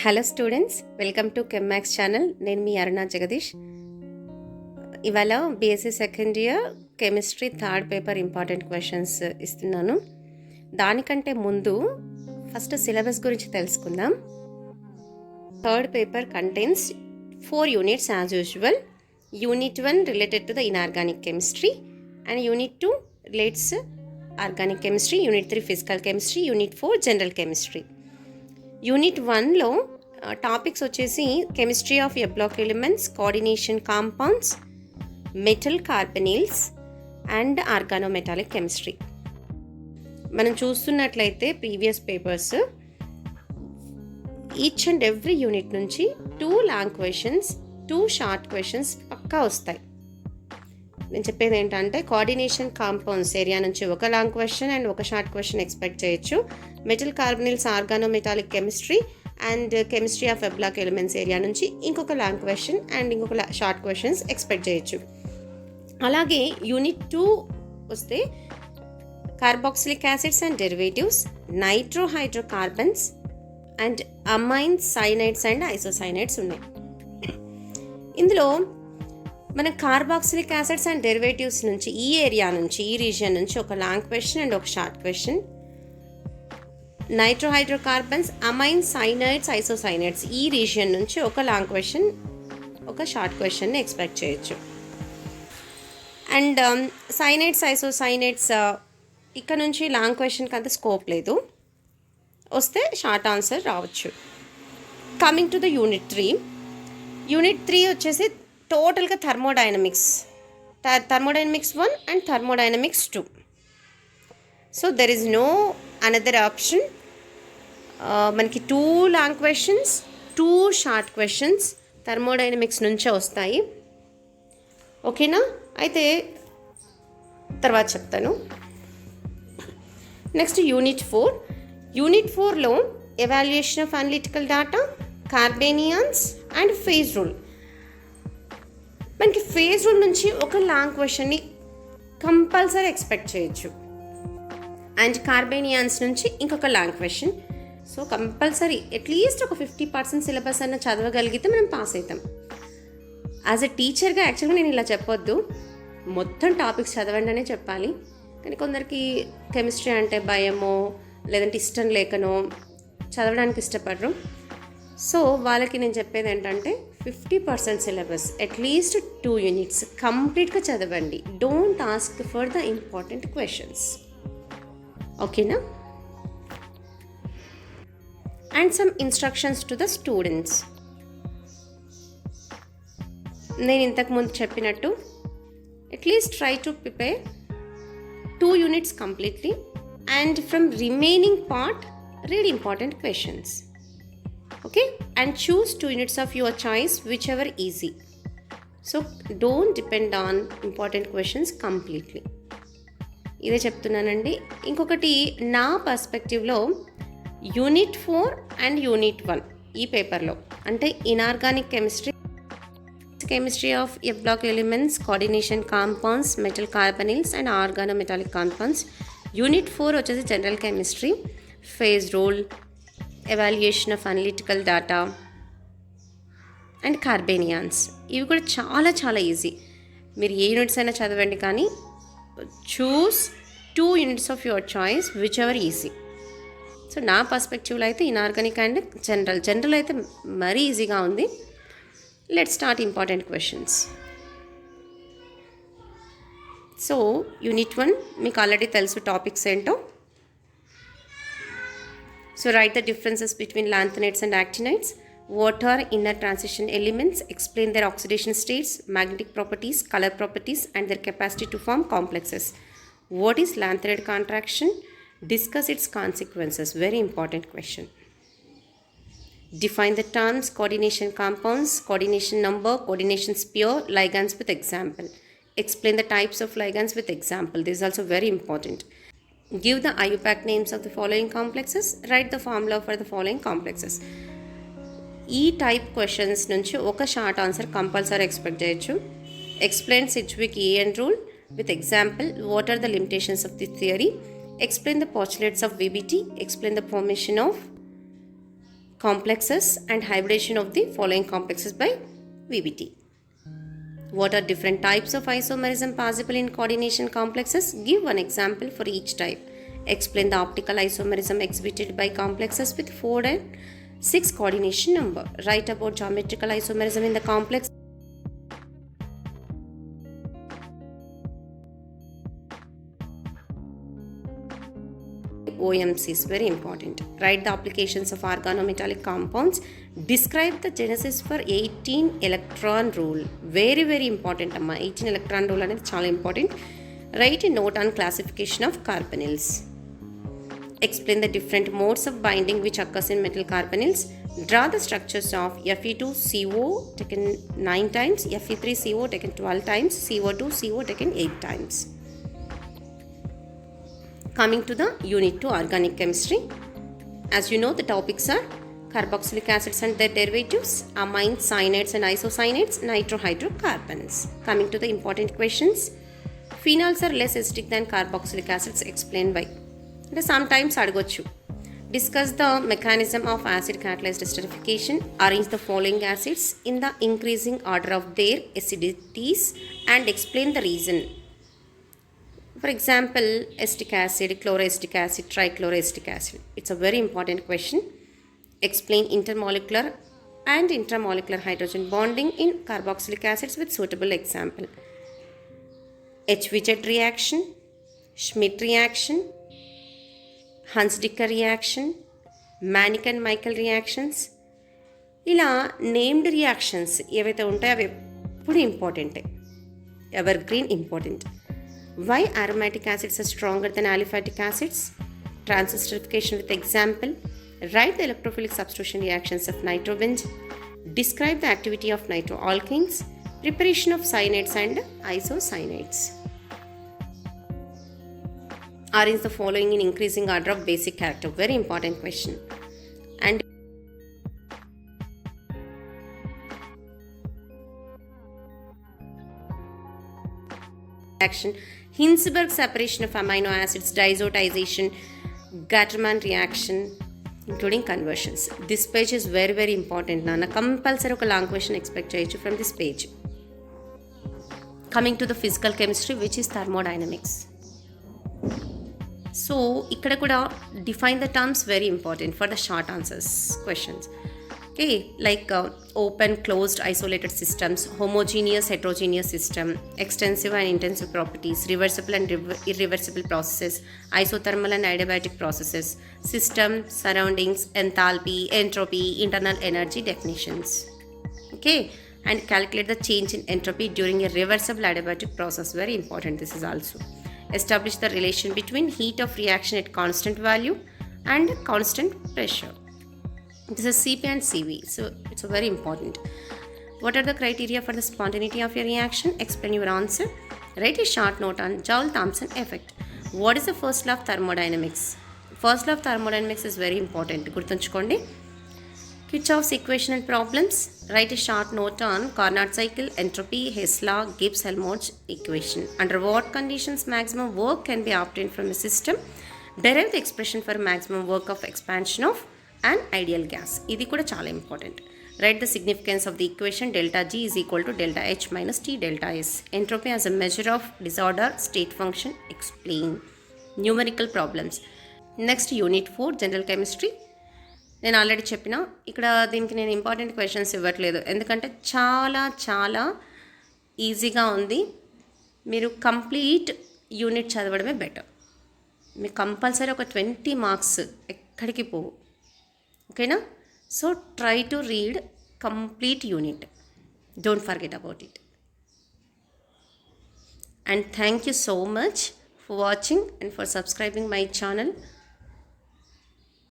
Hello students, welcome to Chemmax channel. నేను మీ అరుణ జగదీష్. ఇవాళ BSc second year chemistry third paper important questions ఇస్తున్నాను. దానికంటే ముందు ఫస్ట్ సిలబస్ గురించి తెలుసుకుందాం. Third paper contains 4 units as usual. Unit 1 related to the inorganic chemistry and Unit 2 relates organic chemistry, Unit 3 physical chemistry, Unit 4 general chemistry. Unit 1లో topics వచ్చేసి chemistry of a block elements, coordination compounds, metal carbonyls and organometallic chemistry. మనం చూస్తున్నట్లయితే previous papers each and every unit నుంచి 2 long questions, 2 short questions పక్కా వస్తాయి. నేను చెప్పేది ఏంటంటే కోఆర్డినేషన్ కాంపౌండ్స్ ఏరియా నుంచి ఒక లాంగ్ క్వశ్చన్ అండ్ ఒక షార్ట్ క్వశ్చన్ ఎక్స్పెక్ట్ చేయొచ్చు. Metal carbonyls, organometallic chemistry and chemistry of block elements area నుంచి ఇంకొక లాంగ్ క్వశ్చన్ అండ్ ఇంకొక షార్ట్ క్వశ్చన్స్ ఎక్స్పెక్ట్ చేయొచ్చు. అలాగే యూనిట్ 2 వస్తే carboxylic acids and derivatives, nitrohydrocarbons and amines, cyanides and isocyanides ఉన్నాయి. ఇందులో మనం కార్బాక్సిలిక్ యాసిడ్స్ అండ్ డెరివేటివ్స్ నుంచి ఈ ఏరియా నుంచి, ఈ రీజియన్ నుంచి ఒక లాంగ్ క్వశ్చన్ అండ్ ఒక short question, nitrohydrocarbons, amines, cyanides, isocyanides ఈ రీజియన్ నుంచి ఒక లాంగ్ క్వశ్చన్, ఒక షార్ట్ క్వశ్చన్ని ఎక్స్పెక్ట్ చేయొచ్చు. అండ్ సైనైడ్స్, ఐసోసైనైడ్స్ ఇక్కడ నుంచి లాంగ్ క్వశ్చన్కి అంత స్కోప్ లేదు, వస్తే షార్ట్ ఆన్సర్ రావచ్చు. Coming to the unit 3. Unit 3 వచ్చేసి టోటల్గా thermodynamics 1 and thermodynamics 2. So there is no another option. మనకి 2 long questions, 2 short questions thermodynamics నుంచే వస్తాయి. ఓకేనా? అయితే తర్వాత చెప్తాను. Next unit 4. యూనిట్ 4లో evaluation of analytical data, carbanions and phase rule. మనకి ఫేజ్ రూల్ నుంచి ఒక లాంగ్ క్వశ్చన్ని కంపల్సరీ ఎక్స్పెక్ట్ చేయొచ్చు అండ్ కార్బేనియాన్స్ నుంచి ఇంకొక long question. So compulsory at least ఒక 50% సిలబస్ అన్న చదవగలిగితే మనం పాస్ అవుతాం. యాజ్ ఎ టీచర్గా యాక్చువల్గా నేను ఇలా చెప్పొద్దు, మొత్తం టాపిక్స్ చదవండి అనే చెప్పాలి. కానీ కొందరికి కెమిస్ట్రీ అంటే భయమో లేదంటే ఇష్టం లేకనో చదవడానికి ఇష్టపడరు. సో వాళ్ళకి నేను చెప్పేది ఏంటంటే 50% సిలబస్, అట్లీస్ట్ 2 units కంప్లీట్గా చదవండి. Don't ask for the important questions. ఓకేనా? And some instructions to the students. నేను ఇంతకుముందు చెప్పినట్టు at least try to prepare 2 units completely and from remaining part read important questions. Okay, and choose 2 units of your choice, whichever easy. So don't depend on important questions completely. ఇదే చెప్తున్నానండి. ఇంకొకటి నా పర్స్పెక్టివ్లో unit 4 and unit 1 ఈ పేపర్లో అంటే inorganic chemistry of a block elements, coordination compounds, metal carbonyls and organometallic compounds. Unit 4 వచ్చేసి general chemistry, phase rule, evaluation of analytical data and carbanions. ఇవి కూడా చాలా చాలా ఈజీ. మీరు ఏ యూనిట్స్ అయినా చదవండి, కానీ చూస్ 2 units of your choice, which ever easy. So నా పర్స్పెక్టివ్లో అయితే ఇన్ఆర్గానిక్ అండ్ జనరల్ అయితే మరీ ఈజీగా ఉంది. Let's start important questions. So unit 1 మీకు ఆల్రెడీ తెలుసు టాపిక్స్ ఏంటో. So write the differences between lanthanides and actinides. What are inner transition elements? Explain their oxidation states, magnetic properties, color properties and their capacity to form complexes. What is lanthanide contraction? Discuss its consequences. Very important question. Define the terms coordination compounds, coordination number, coordination sphere, ligands with example. Explain the types of ligands with example. This is also very important. Give the IUPAC names of the following complexes. Write the formula for the following complexes. ఈ type questions నుంచి ఒక short answer compulsory expect చేయొచ్చు. Explain Sidgwick EAN rule with example. What are the limitations of the theory? Explain the postulates of VBT. Explain the formation of complexes and hybridization of the following complexes by VBT. What are different types of isomerism possible in coordination complexes? Give one example for each type. Explain the optical isomerism exhibited by complexes with 4 and 6 coordination number. Write about geometrical isomerism in the complex. OMC is very important. Write the applications of organometallic compounds. Describe the genesis for 18 electron rule. Very very important amma. 18 electron rule అనేది చాలా important. Write a note on classification of carbonyls. Explain the different modes of binding which occurs in metal carbonyls. Draw the structures of Fe2CO taken 9 times, Fe3CO taken 12 times, CO2CO taken 8 times. Coming to the unit 2 organic chemistry. As you know, the topics are carboxylic acids and their derivatives, amines, cyanides and isocyanates, nitrohydrocarbons. Coming to the important questions. Phenols are less acidic than carboxylic acids. Explain why. Sometimes అడగొచ్చు. Discuss the mechanism of acid catalyzed esterification. Arrange the following acids in the increasing order of their acidities and explain the reason. For example, acetic acid, chloroacetic acid, trichloroacetic acid. It's a very important question. Explain intermolecular and intramolecular hydrogen bonding in carboxylic acids with suitable example. HVZ reaction, Schmidt reaction, Hunsdiker reaction, Mannich and Michael reactions. ఇలా named reactions ఏవైతే ఉంటాయో అవి ఎప్పుడు ఇంపార్టెంటే, ever green important. Why aromatic acids are stronger than aliphatic acids? Transesterification with example. Write the electrophilic substitution reactions of nitrobenz. Describe the activity of nitroalkanes. Preparation of cyanides and isocyanates. Arrange the following in increasing order of basic character. Very important question. And reaction. Hinsberg separation of amino acids, diazotization, Gattermann reaction, including conversions. This page is very very important. Nana compulsory oka long question expect cheyochu from this page. Coming to the physical chemistry, which is thermodynamics. So ikkada kuda define the terms, very important for the short answers questions. Okay, like open, closed, isolated systems, homogeneous, heterogeneous system, extensive and intensive properties, reversible and irreversible processes, isothermal and adiabatic processes, system, surroundings, enthalpy, entropy, internal energy definitions. Okay, and calculate the change in entropy during a reversible adiabatic process. Very important, this is also. Establish the relation between heat of reaction at constant value and constant pressure. This is Cp and Cv, so it's very important. What are the criteria for the spontaneity of your reaction? Explain your answer. Write a short note on Joule-Thomson effect. What is the first law of thermodynamics? First law of thermodynamics is very important. Gurtunchukondi. Kirchhoff's equation and problems. Write a short note on Carnot cycle, entropy, Hess law, Gibbs-Helmholtz equation. Under what conditions maximum work can be obtained from a system? Derive the expression for maximum work of expansion of an ideal gas. ఇది కూడా చాలా important. Write the significance of the equation delta G is equal to delta H minus T delta S. Entropy as a measure of disorder state function. Explain. Numerical problems. Next unit 4 general chemistry. నేను already చెప్పిన ఇక్కడ దీనికి నేను important questions ఇవ్వట్లేదు ఎందుకంటే చాలా చాలా ఈజీగా ఉంది. మీరు కంప్లీట్ యూనిట్ చదవడమే బెటర్. మీకు కంపల్సరీ ఒక 20 మార్క్స్ ఎక్కడికి పోవు. ఓకేనా? So try to read complete unit. Don't forget about it. And thank you so much for watching and for subscribing my channel.